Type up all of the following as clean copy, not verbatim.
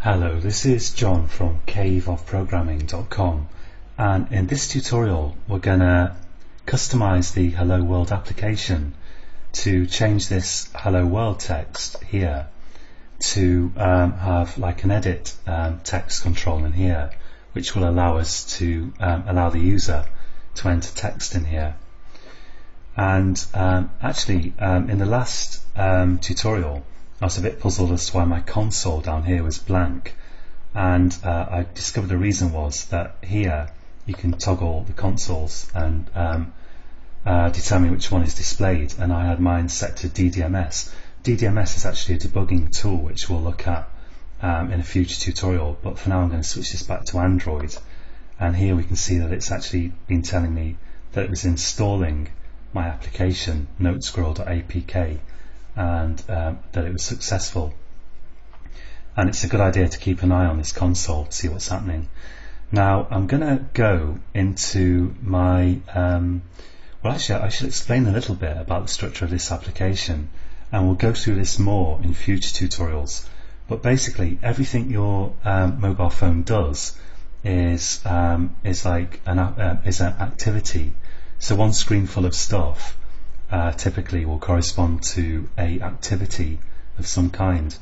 Hello, this is John from caveofprogramming.com, and in this tutorial we're going to customize the Hello World application to change this Hello World text here to have like an edit text control in here, which will allow us to allow the user to enter text in here. And actually in the last tutorial I was a bit puzzled as to why my console down here was blank, and I discovered the reason was that here you can toggle the consoles and determine which one is displayed, and I had mine set to DDMS. DDMS is actually a debugging tool which we'll look at in a future tutorial, but for now I'm going to switch this back to Android, and here we can see that it's actually been telling me that it was installing my application notescroll.apk and that it was successful. And it's a good idea to keep an eye on this console to see what's happening. Now I'm going to go into my well, actually I should explain a little bit about the structure of this application, and we'll go through this more in future tutorials. But basically everything your mobile phone does is like an activity. So one screen full of stuff typically will correspond to a activity of some kind.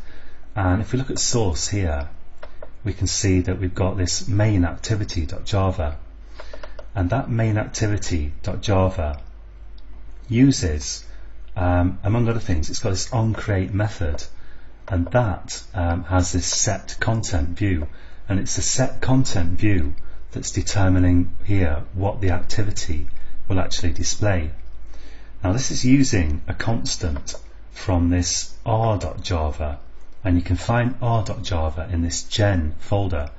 And if we look at source here, we can see that we've got this main activity.java, and that main activity.java uses among other things, it's got this onCreate method, and that has this set content view, and it's the set content view that's determining here what the activity will actually display. Now this is using a constant from this r.java, and you can find r.java in this gen folder,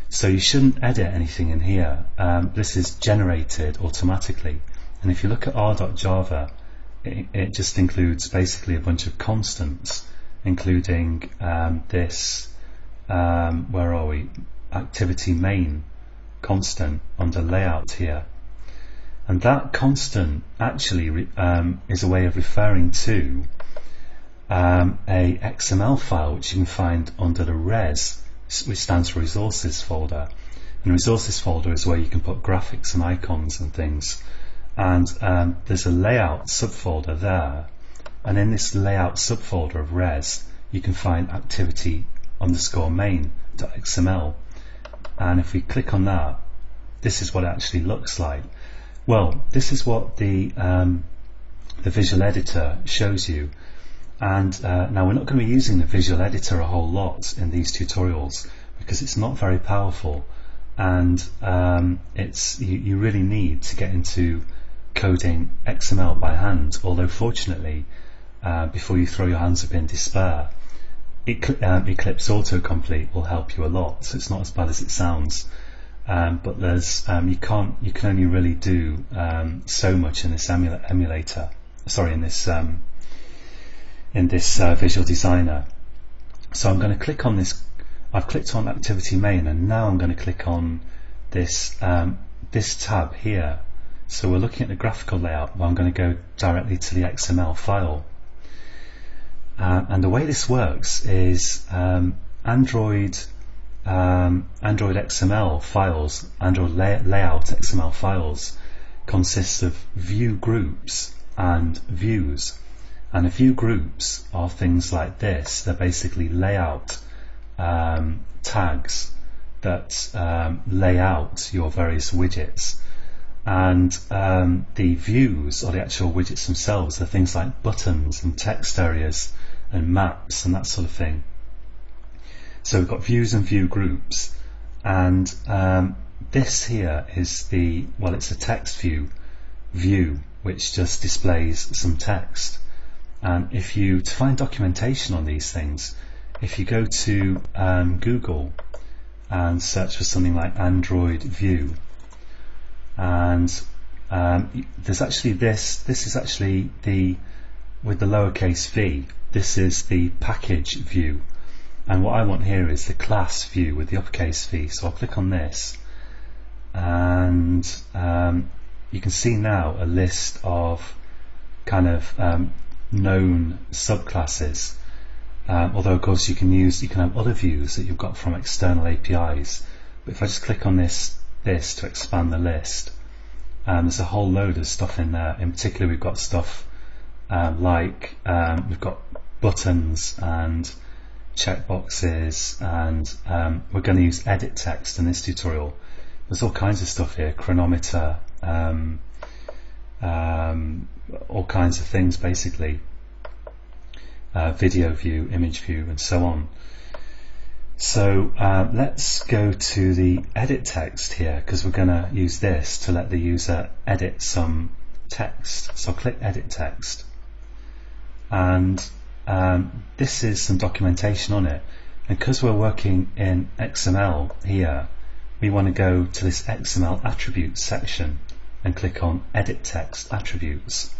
so you shouldn't edit anything in here. This is generated automatically, and if you look at r.java, it just includes basically a bunch of constants, including this where are we, activity main constant under layout here. And that constant actually is a way of referring to a XML file which you can find under the res, which stands for resources folder. And the resources folder is where you can put graphics and icons and things. And there's a layout subfolder there. And in this layout subfolder of res, you can find activity underscore main.xml. And if we click on that, this is what it actually looks like. Well, this is what the visual editor shows you, and now we're not going to be using the visual editor a whole lot in these tutorials because it's not very powerful, and you really need to get into coding XML by hand, although fortunately before you throw your hands up in despair, Eclipse Autocomplete will help you a lot, so it's not as bad as it sounds. But there's you can only really do so much in this emulator. Sorry, in this Visual Designer. So I'm going to click on this. I've clicked on Activity Main, and now I'm going to click on this this tab here. So we're looking at the graphical layout, but I'm going to go directly to the XML file. And the way this works is Android XML files, Android layout XML files, consists of view groups and views. And the view groups are things like this. They're basically layout tags that lay out your various widgets. And the views, or the actual widgets themselves, are things like buttons and text areas and maps and that sort of thing. So we've got views and view groups, and this here is it's a text view which just displays some text. And to find documentation on these things, if you go to Google and search for something like Android View, and there's actually this is actually with the lowercase v, this is the package view. And what I want here is the class view with the uppercase V. So I'll click on this, and you can see now a list of kind of known subclasses. although of course you can have other views that you've got from external APIs. But if I just click on this to expand the list, there's a whole load of stuff in there. In particular, we've got stuff like we've got buttons and checkboxes, and we're going to use edit text in this tutorial. There's all kinds of stuff here, chronometer, all kinds of things basically, video view, image view, and so on. So let's go to the edit text here, because we're going to use this to let the user edit some text. So I'll click edit text, and this is some documentation on it, and because we're working in XML here, we want to go to this XML attributes section and click on edit text attributes.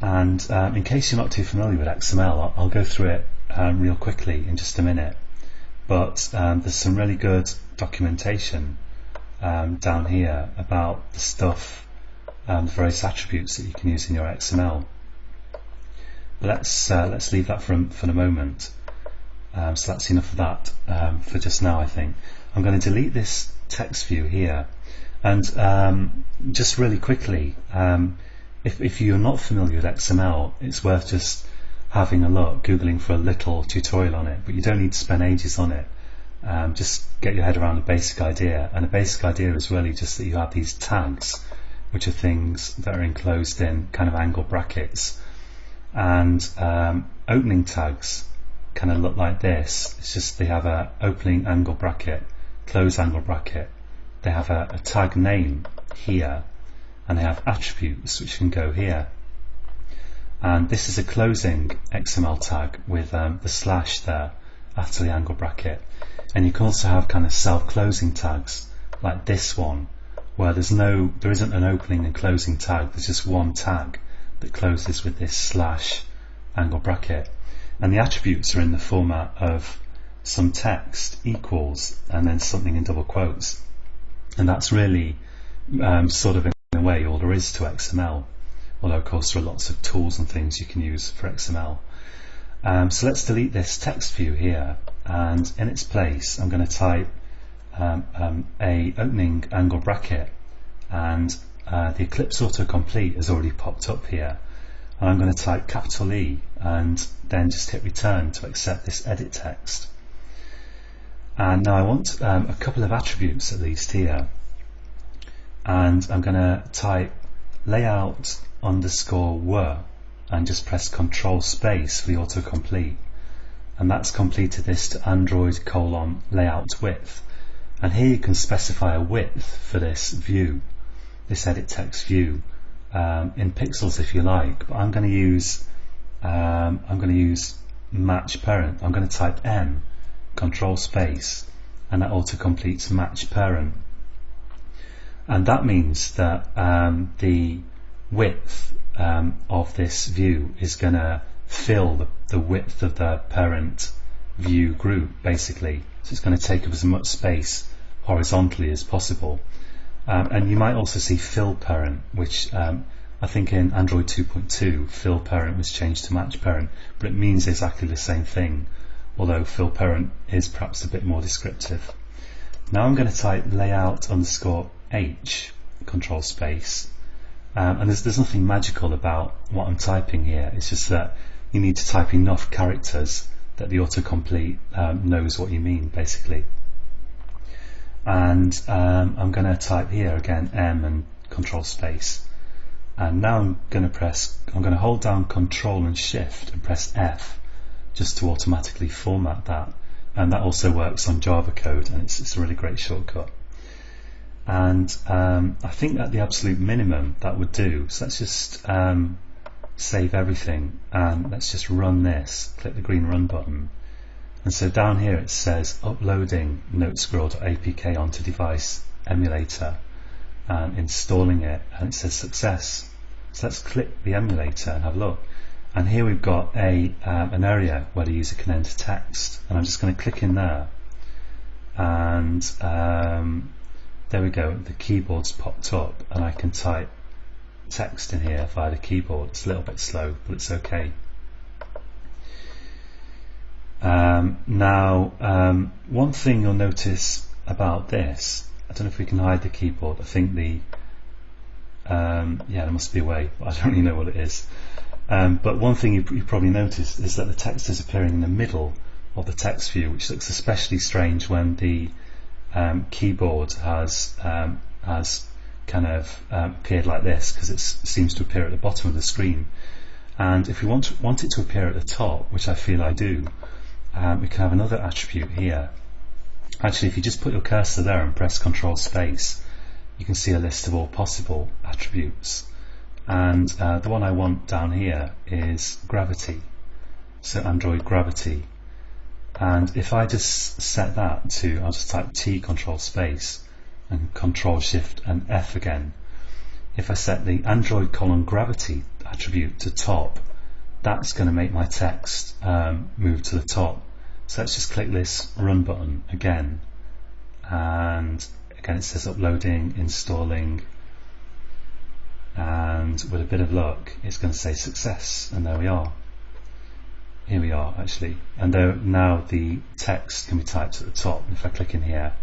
And in case you're not too familiar with XML, I'll go through it real quickly in just a minute, but there's some really good documentation down here about the stuff, the various attributes that you can use in your XML. But let's leave that for the moment. So that's enough of that for just now, I think. I'm going to delete this text view here, and just really quickly, if you're not familiar with XML, it's worth just having a look, googling for a little tutorial on it, but you don't need to spend ages on it. Just get your head around the basic idea, and the basic idea is really just that you have these tags, which are things that are enclosed in kind of angle brackets, and opening tags kind of look like this. It's just they have a opening angle bracket, close angle bracket, they have a tag name here, and they have attributes which can go here. And this is a closing XML tag with the slash there after the angle bracket. And you can also have kind of self-closing tags like this one, where there isn't an opening and closing tag, there's just one tag that closes with this slash angle bracket. And the attributes are in the format of some text equals and then something in double quotes. And that's really sort of in a way all there is to XML, although of course there are lots of tools and things you can use for XML. So let's delete this text view here, and in its place I'm going to type a opening angle bracket, and the Eclipse autocomplete has already popped up here, and I'm going to type capital E and then just hit return to accept this edit text. And now I want a couple of attributes at least here, and I'm going to type layout underscore were and just press Control space for the autocomplete, and that's completed this to Android : layout width. And here you can specify a width for this view, this edit text view, in pixels if you like, but I'm going to use match parent. I'm going to type M, Control space, and that autocompletes match parent. And that means that the width of this view is going to fill the width of the parent view group, basically. So it's going to take up as much space horizontally as possible. And you might also see fill parent, which I think in Android 2.2 fill parent was changed to match parent, but it means exactly the same thing, although fill parent is perhaps a bit more descriptive. Now I'm going to type layout underscore H, Control space, and there's nothing magical about what I'm typing here. It's just that you need to type enough characters that the autocomplete knows what you mean, basically. And I'm going to type here again M and Control space, and now I'm going to hold down Control and Shift and press F just to automatically format that, and that also works on Java code, and it's a really great shortcut. And I think at the absolute minimum that would do. So let's just save everything, and let's just run this. Click the green run button, and so down here it says uploading notescroll.apk onto device emulator and installing it, and it says success. So let's click the emulator and have a look, and here we've got an area where the user can enter text, and I'm just going to click in there, and there we go, the keyboard's popped up, and I can type text in here via the keyboard. It's a little bit slow, but it's okay. One thing you'll notice about this, I don't know if we can hide the keyboard. I think there must be a way, but I don't really know what it is. But one thing you probably noticed is that the text is appearing in the middle of the text view, which looks especially strange when the keyboard has kind of appeared like this, because it seems to appear at the bottom of the screen. And if we want it to appear at the top, which I feel I do, we can have another attribute here. Actually, if you just put your cursor there and press Control Space, you can see a list of all possible attributes. And the one I want down here is gravity, so Android gravity. And if I just set that to, I'll just type T Control Space and Control Shift and F again. If I set the Android gravity attribute to top, that's going to make my text move to the top. So let's just click this Run button again, and again it says uploading, installing, and with a bit of luck it's going to say success, and there we are. Here we are actually, and now the text can be typed at the top. If I click in here,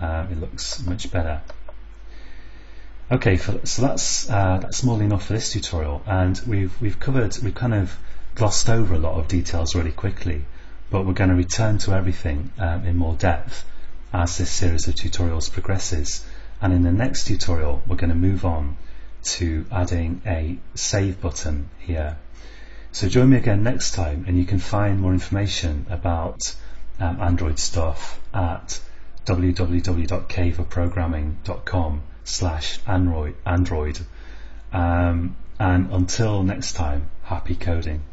it looks much better. Okay, so that's more than enough for this tutorial, and we've kind of glossed over a lot of details really quickly, but we're going to return to everything in more depth as this series of tutorials progresses. And in the next tutorial we're going to move on to adding a save button here. So join me again next time, and you can find more information about Android stuff at www.caveofprogramming.com/Android. And until next time, happy coding.